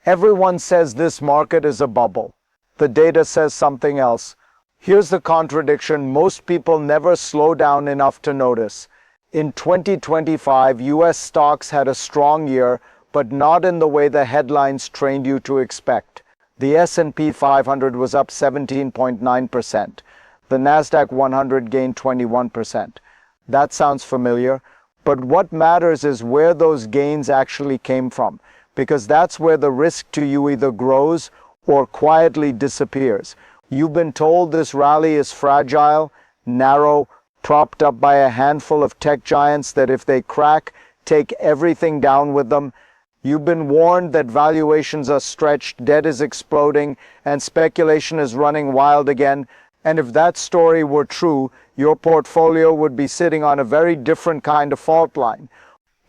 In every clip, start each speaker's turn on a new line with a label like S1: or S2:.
S1: Everyone says this market is a bubble. The data says something else. Here's the contradiction most people never slow down enough to notice. In 2025, US stocks had a strong year, but not in the way the headlines trained you to expect. The S&P 500 was up 17.9%. The Nasdaq 100 gained 21%. That sounds familiar, but what matters is where those gains actually came from, because that's where the risk to you either grows or quietly disappears. You've been told this rally is fragile, narrow, propped up by a handful of tech giants that if they crack, take everything down with them. You've been warned that valuations are stretched, debt is exploding, and speculation is running wild again. And if that story were true, your portfolio would be sitting on a very different kind of fault line.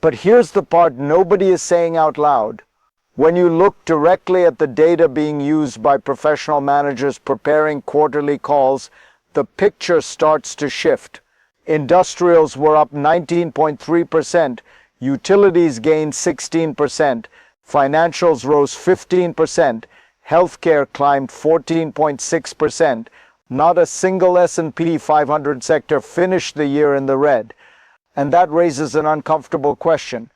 S1: But here's the part nobody is saying out loud. When you look directly at the data being used by professional managers preparing quarterly calls, the picture starts to shift. Industrials were up 19.3%, utilities gained 16%, financials rose 15%, healthcare climbed 14.6%. Not a single S&P 500 sector finished the year in the red. And that raises an uncomfortable question.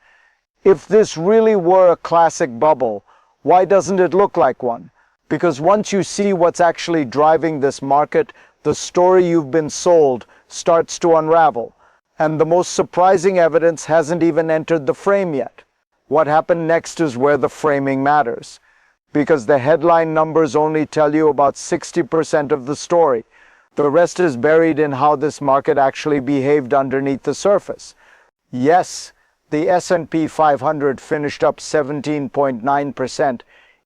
S1: If this really were a classic bubble, why doesn't it look like one? Because once you see what's actually driving this market, the story you've been sold starts to unravel. And the most surprising evidence hasn't even entered the frame yet. What happened next is where the framing matters. Because the headline numbers only tell you about 60% of the story. The rest is buried in how this market actually behaved underneath the surface. Yes, the S&P 500 finished up 17.9%.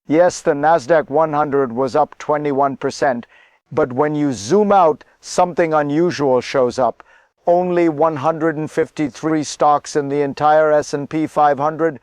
S1: Yes, the Nasdaq 100 was up 21%. But when you zoom out, something unusual shows up. Only 153 stocks in the entire S&P 500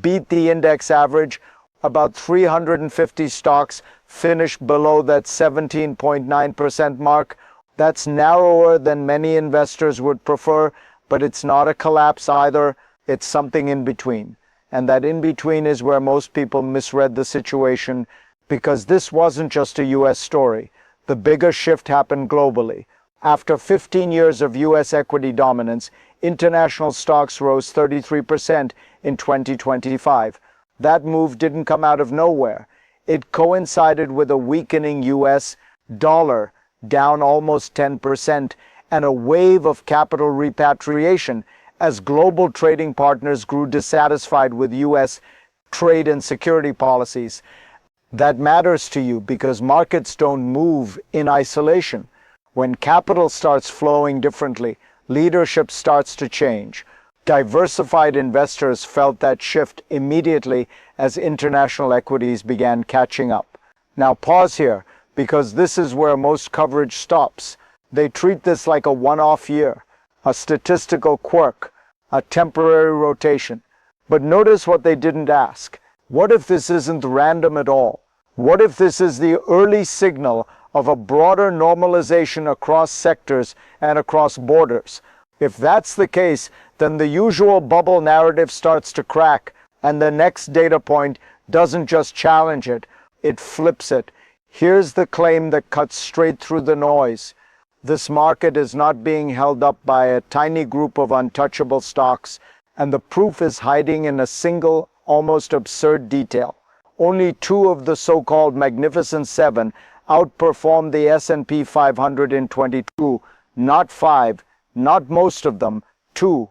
S1: beat the index average. About 350 stocks finished below that 17.9% mark. That's narrower than many investors would prefer, but it's not a collapse either. It's something in between. And that in between is where most people misread the situation, because this wasn't just a US story. The bigger shift happened globally. After 15 years of US equity dominance, international stocks rose 33% in 2025. That move didn't come out of nowhere. It coincided with a weakening US dollar, down almost 10%, and a wave of capital repatriation as global trading partners grew dissatisfied with US trade and security policies. That matters to you because markets don't move in isolation. When capital starts flowing differently, leadership starts to change. Diversified investors felt that shift immediately as international equities began catching up. Now pause here, because this is where most coverage stops. They treat this like a one-off year, a statistical quirk, a temporary rotation. But notice what they didn't ask. What if this isn't random at all? What if this is the early signal of a broader normalization across sectors and across borders? If that's the case, then the usual bubble narrative starts to crack, and the next data point doesn't just challenge it, it flips it. Here's the claim that cuts straight through the noise. This market is not being held up by a tiny group of untouchable stocks, and the proof is hiding in a single, almost absurd detail. Only two of the so-called Magnificent Seven outperformed the S&P 500 in 22, not five, not most of them, two.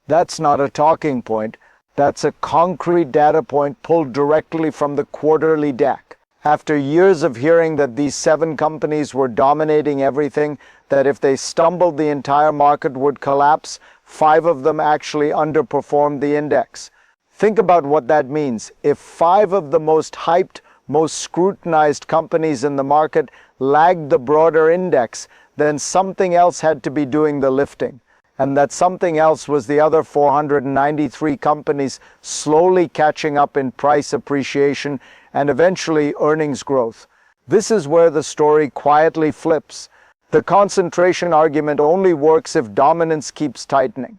S1: That's not a talking point. That's a concrete data point pulled directly from the quarterly deck. After years of hearing that these 7 companies were dominating everything, that if they stumbled the entire market would collapse, 5 of them actually underperformed the index. Think about what that means. If 5 of the most hyped, most scrutinized companies in the market lagged the broader index, then something else had to be doing the lifting. And that something else was the other 493 companies slowly catching up in price appreciation and eventually earnings growth. This is where the story quietly flips. The concentration argument only works if dominance keeps tightening.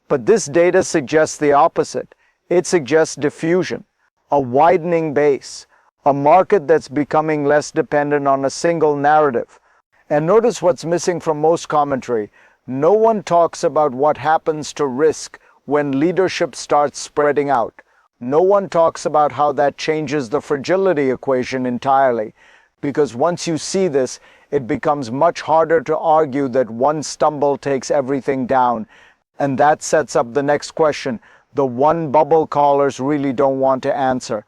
S1: But this data suggests the opposite. It suggests diffusion. a widening base, a market that's becoming less dependent on a single narrative. And notice what's missing from most commentary. No one talks about what happens to risk when leadership starts spreading out. No one talks about how that changes the fragility equation entirely. Because once you see this, it becomes much harder to argue that one stumble takes everything down. And that sets up the next question, the one bubble callers really don't want to answer.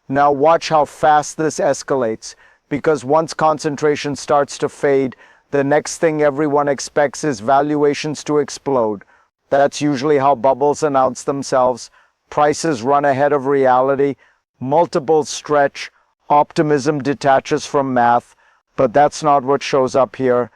S1: Now watch how fast this escalates, because once concentration starts to fade, the next thing everyone expects is valuations to explode. That's usually how bubbles announce themselves. Prices run ahead of reality, multiples stretch, optimism detaches from math, but that's not what shows up here.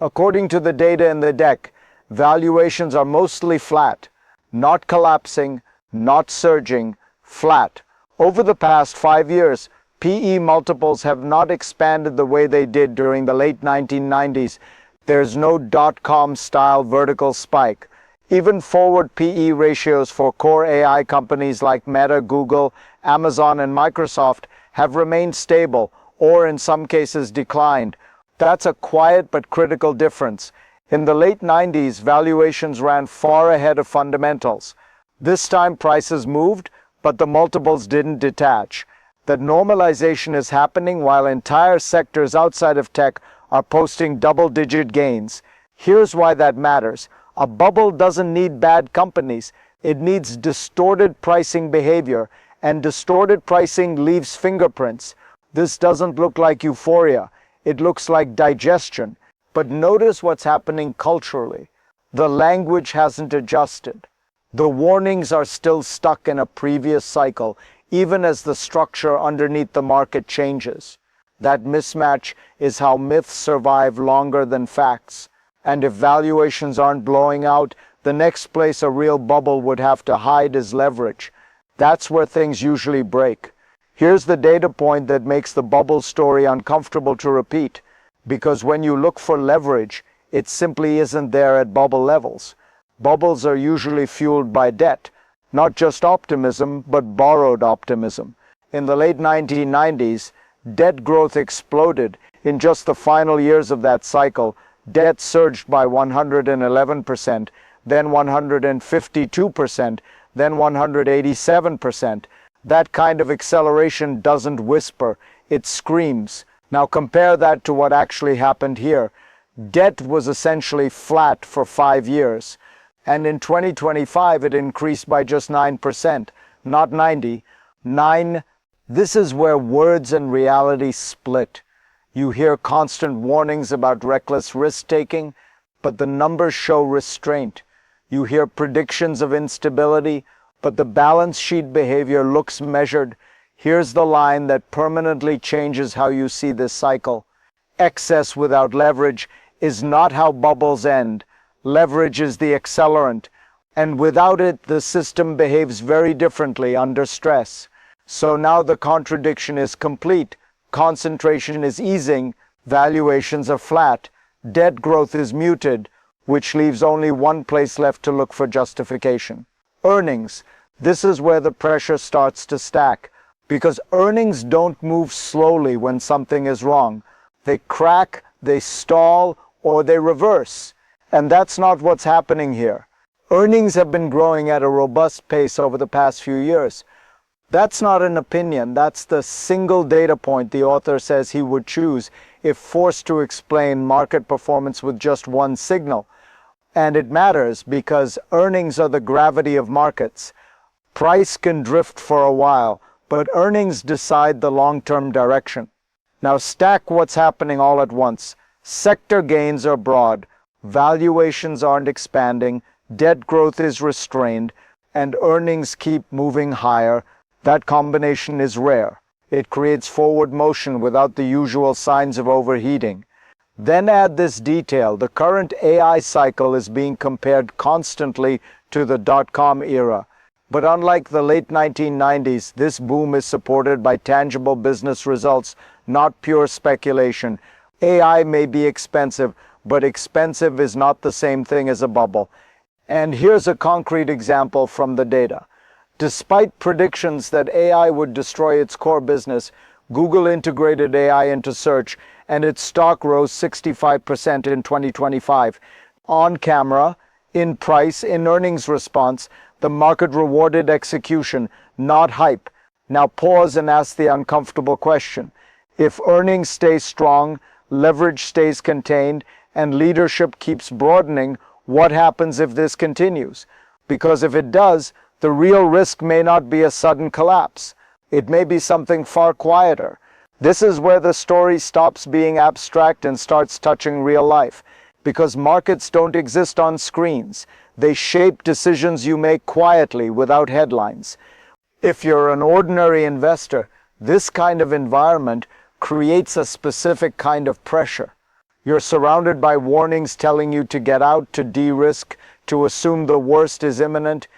S1: According to the data in the deck, valuations are mostly flat, not collapsing, not surging, flat. Over the past 5 years, PE multiples have not expanded the way they did during the late 1990s. There's no dot-com style vertical spike. Even forward PE ratios for core AI companies like Meta, Google, Amazon, and Microsoft have remained stable, or in some cases declined. That's a quiet but critical difference. In the late 90s, valuations ran far ahead of fundamentals. This time prices moved, but the multiples didn't detach. That normalization is happening while entire sectors outside of tech are posting double-digit gains. Here's why that matters. A bubble doesn't need bad companies. It needs distorted pricing behavior, and distorted pricing leaves fingerprints. This doesn't look like euphoria. It looks like digestion. But notice what's happening culturally. The language hasn't adjusted. The warnings are still stuck in a previous cycle, even as the structure underneath the market changes. That mismatch is how myths survive longer than facts. And if valuations aren't blowing out, the next place a real bubble would have to hide is leverage. That's where things usually break. Here's the data point that makes the bubble story uncomfortable to repeat. Because when you look for leverage, it simply isn't there at bubble levels. Bubbles are usually fueled by debt, not just optimism, but borrowed optimism. In the late 1990s, debt growth exploded. In just the final years of that cycle, debt surged by 111%, then 152%, then 187%. That kind of acceleration doesn't whisper, it screams. Now compare that to what actually happened here. Debt was essentially flat for 5 years. And in 2025, it increased by just 9%, not 90. 9. This is where words and reality split. You hear constant warnings about reckless risk-taking, but the numbers show restraint. You hear predictions of instability, but the balance sheet behavior looks measured. Here's the line that permanently changes how you see this cycle. Excess without leverage is not how bubbles end. Leverage is the accelerant, and without it, the system behaves very differently under stress. So now the contradiction is complete. Concentration is easing, valuations are flat, debt growth is muted, which leaves only one place left to look for justification. Earnings. This is where the pressure starts to stack, because earnings don't move slowly when something is wrong. They crack, they stall, or they reverse. And that's not what's happening here. Earnings have been growing at a robust pace over the past few years. That's not an opinion, that's the single data point the author says he would choose if forced to explain market performance with just one signal. And it matters because earnings are the gravity of markets. Price can drift for a while, but earnings decide the long-term direction. Now stack what's happening all at once. Sector gains are broad, valuations aren't expanding, debt growth is restrained, and earnings keep moving higher. That combination is rare. It creates forward motion without the usual signs of overheating. Then add this detail. The current AI cycle is being compared constantly to the dot-com era. But unlike the late 1990s, this boom is supported by tangible business results, not pure speculation. AI may be expensive, but expensive is not the same thing as a bubble. And here's a concrete example from the data. Despite predictions that AI would destroy its core business, Google integrated AI into search and its stock rose 65% in 2025. On camera, in price, in earnings response, the market rewarded execution, not hype. Now pause and ask the uncomfortable question. If earnings stay strong, leverage stays contained, and leadership keeps broadening, what happens if this continues? Because if it does, the real risk may not be a sudden collapse. It may be something far quieter. This is where the story stops being abstract and starts touching real life. Because markets don't exist on screens. They shape decisions you make quietly without headlines. If you're an ordinary investor, this kind of environment creates a specific kind of pressure. You're surrounded by warnings telling you to get out, to de-risk, to assume the worst is imminent.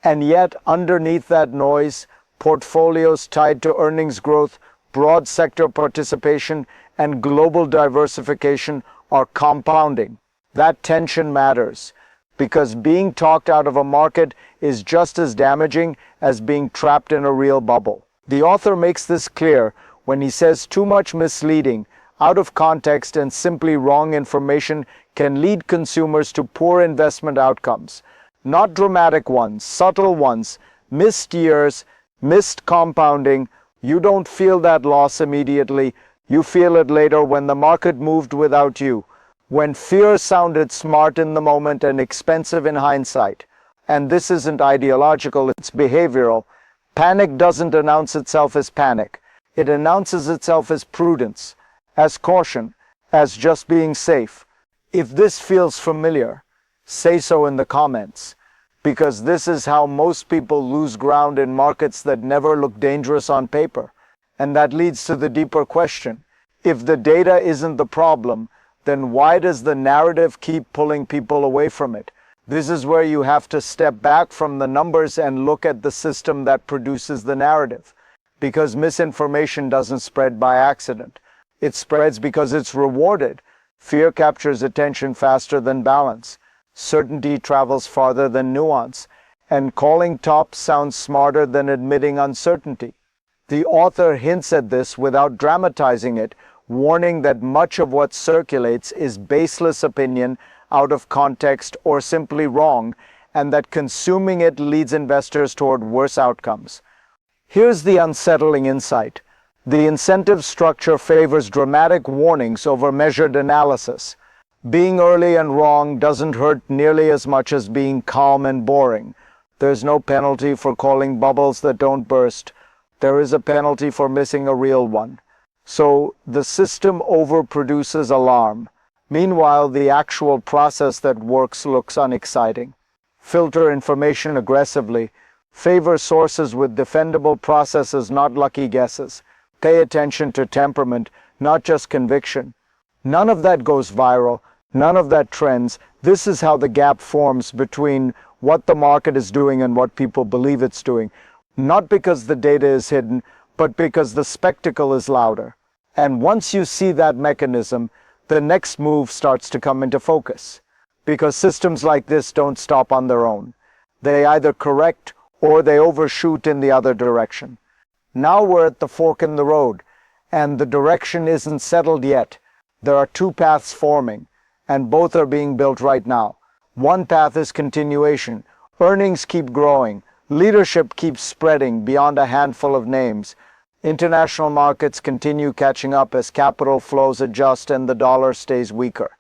S1: And yet, underneath that noise, portfolios tied to earnings growth, broad sector participation, and global diversification are compounding. That tension matters, because being talked out of a market is just as damaging as being trapped in a real bubble. The author makes this clear when he says too much misleading, out of context, and simply wrong information can lead consumers to poor investment outcomes. Not dramatic ones, subtle ones, missed years, missed compounding. You don't feel that loss immediately. You feel it later when the market moved without you, when fear sounded smart in the moment and expensive in hindsight. And this isn't ideological, it's behavioral. Panic doesn't announce itself as panic. It announces itself as prudence, as caution, as just being safe. If this feels familiar, say so in the comments, because this is how most people lose ground in markets that never look dangerous on paper. And that leads to the deeper question. If the data isn't the problem, then why does the narrative keep pulling people away from it? This is where you have to step back from the numbers and look at the system that produces the narrative. Because misinformation doesn't spread by accident. It spreads because it's rewarded. Fear captures attention faster than balance. Certainty travels farther than nuance. And calling tops sounds smarter than admitting uncertainty. The author hints at this without dramatizing it, warning that much of what circulates is baseless opinion, out of context, or simply wrong, and that consuming it leads investors toward worse outcomes. Here's the unsettling insight. The incentive structure favors dramatic warnings over measured analysis. Being early and wrong doesn't hurt nearly as much as being calm and boring. There's no penalty for calling bubbles that don't burst. There is a penalty for missing a real one. So the system overproduces alarm. Meanwhile, the actual process that works looks unexciting. Filter information aggressively. Favor sources with defendable processes, not lucky guesses. Pay attention to temperament, not just conviction. None of that goes viral. None of that trends. This is how the gap forms between what the market is doing and what people believe it's doing. Not because the data is hidden, but because the spectacle is louder. And once you see that mechanism, the next move starts to come into focus. Because systems like this don't stop on their own. They either correct or they overshoot in the other direction. Now we're at the fork in the road, and the direction isn't settled yet. There are two paths forming, and both are being built right now. One path is continuation. Earnings keep growing. Leadership keeps spreading beyond a handful of names. International markets continue catching up as capital flows adjust and the dollar stays weaker.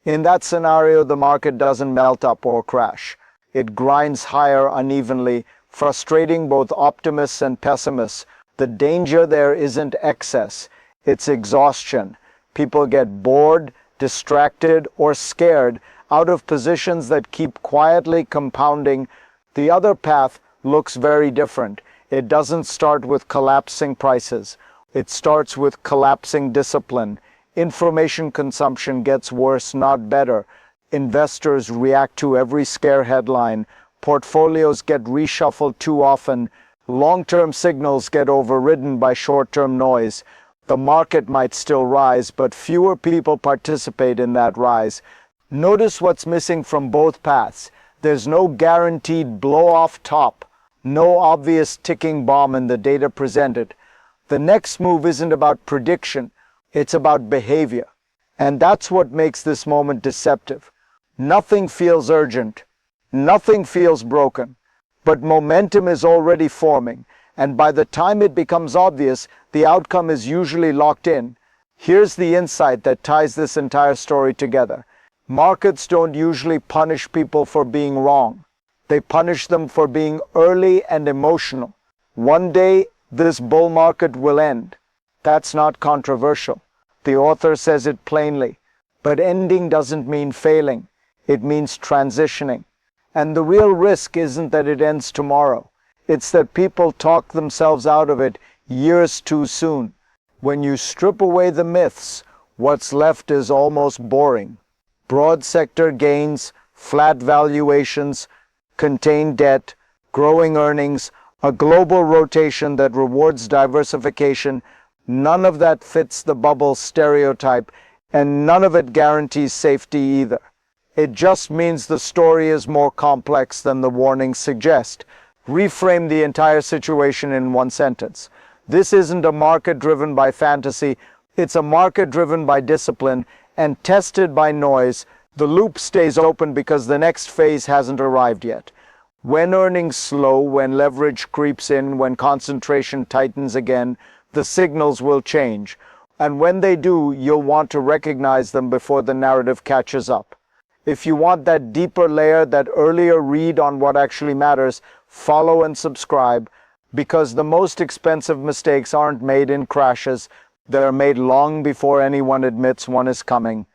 S1: In that scenario, the market doesn't melt up or crash. It grinds higher unevenly, frustrating both optimists and pessimists. The danger there isn't excess, it's exhaustion. People get bored, distracted, or scared out of positions that keep quietly compounding. The other path looks very different. It doesn't start with collapsing prices. It starts with collapsing discipline. Information consumption gets worse, not better. Investors react to every scare headline. Portfolios get reshuffled too often. Long-term signals get overridden by short-term noise. The market might still rise, but fewer people participate in that rise. Notice what's missing from both paths. There's no guaranteed blow-off top. No obvious ticking bomb in the data presented. The next move isn't about prediction, it's about behavior. And that's what makes this moment deceptive. Nothing feels urgent. Nothing feels broken. But momentum is already forming, and by the time it becomes obvious, the outcome is usually locked in. Here's the insight that ties this entire story together. Markets don't usually punish people for being wrong. They punish them for being early and emotional. One day, this bull market will end. That's not controversial. The author says it plainly. But ending doesn't mean failing. It means transitioning. And the real risk isn't that it ends tomorrow. It's that people talk themselves out of it years too soon. When you strip away the myths, what's left is almost boring. Broad sector gains, flat valuations, contained debt, growing earnings, a global rotation that rewards diversification. None of that fits the bubble stereotype, and none of it guarantees safety either. It just means the story is more complex than the warnings suggest. Reframe the entire situation in one sentence. This isn't a market driven by fantasy, it's a market driven by discipline and tested by noise. The loop stays open because the next phase hasn't arrived yet. When earnings slow, when leverage creeps in, when concentration tightens again, the signals will change. And when they do, you'll want to recognize them before the narrative catches up. If you want that deeper layer, that earlier read on what actually matters, follow and subscribe, because the most expensive mistakes aren't made in crashes. They're made long before anyone admits one is coming.